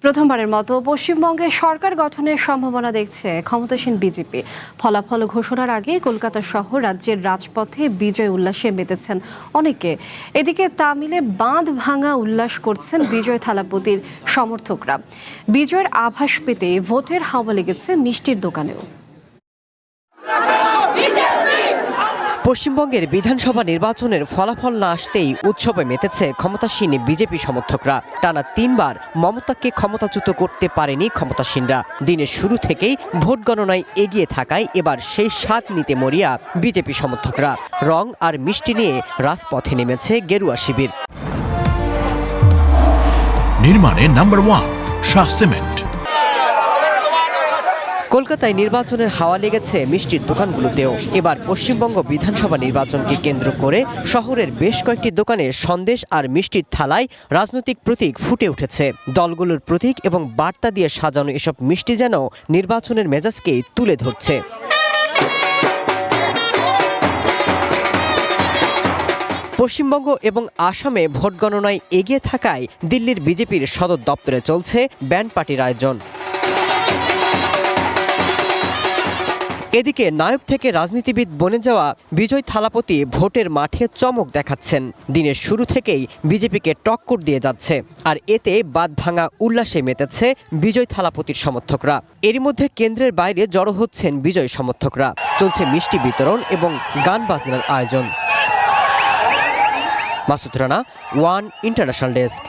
প্রথমবারের মতো পশ্চিমবঙ্গে সরকার গঠনের সম্ভাবনা দেখছে ক্ষমতাসীন বিজেপি। ফলাফল ঘোষণার আগে কলকাতা সহ রাজ্যের রাজপথে বিজয় উল্লাসে মেতেছেন অনেকে। এদিকে তামিলে বাঁধ ভাঙা উল্লাস করছেন বিজয় থালাপতির সমর্থকরা। বিজয়ের আভাস পেতে ভোটের হাওয়া লেগেছে মিষ্টির দোকানেও। পশ্চিমবঙ্গের বিধানসভা নির্বাচনের ফলাফল না আসতেই উৎসবে মেতেছে ক্ষমতাসীন বিজেপি সমর্থকরা। টানা ৩ বার মমতাকে ক্ষমতাচ্যুত করতে পারেনি ক্ষমতাসীনরা। দিনের শুরু থেকেই ভোট গণনায় এগিয়ে থাকায় এবার সেই স্বাদ নিতে মরিয়া বিজেপি সমর্থকরা। রং আর মিষ্টি নিয়ে রাজপথে নেমেছে গেরুয়া শিবির। নির্মাণে নাম্বার 1 শাহ সিমেন্ট। কলকাতায় নির্বাচনের হাওয়া লেগেছে মিষ্টির দোকানগুলোতেও। এবার পশ্চিমবঙ্গ বিধানসভা নির্বাচনকে কেন্দ্র করে শহরের বেশ কয়েকটি দোকানে সন্দেশ আর মিষ্টির থালায় রাজনৈতিক প্রতীক ফুটে উঠেছে। দলগুলোর প্রতীক এবং বার্তা দিয়ে সাজানো এসব মিষ্টি যেন নির্বাচনের মেজাজকে তুলে ধরছে। পশ্চিমবঙ্গ এবং আসামে ভোট গণনায় এগিয়ে থাকায় দিল্লির বিজেপির সদর দপ্তরে চলছে ব্যান্ড পার্টির আয়োজন। এদিকে নায়ক থেকে রাজনীতিবিদ বনে যাওয়া বিজয় থালাপতি ভোটের মাঠে চমক দেখাচ্ছেন। দিনের শুরু থেকেই বিজেপিকে টক্কর দিয়ে যাচ্ছে, আর এতে বাঁধ ভাঙা উল্লাসে মেতেছে বিজয় থালাপতির সমর্থকরা। এরই মধ্যে কেন্দ্রের বাইরে জড়ো হচ্ছেন বিজয় সমর্থকরা। চলছে মিষ্টি বিতরণ এবং গান বাজনার আয়োজন। Masud Rana, one international desk.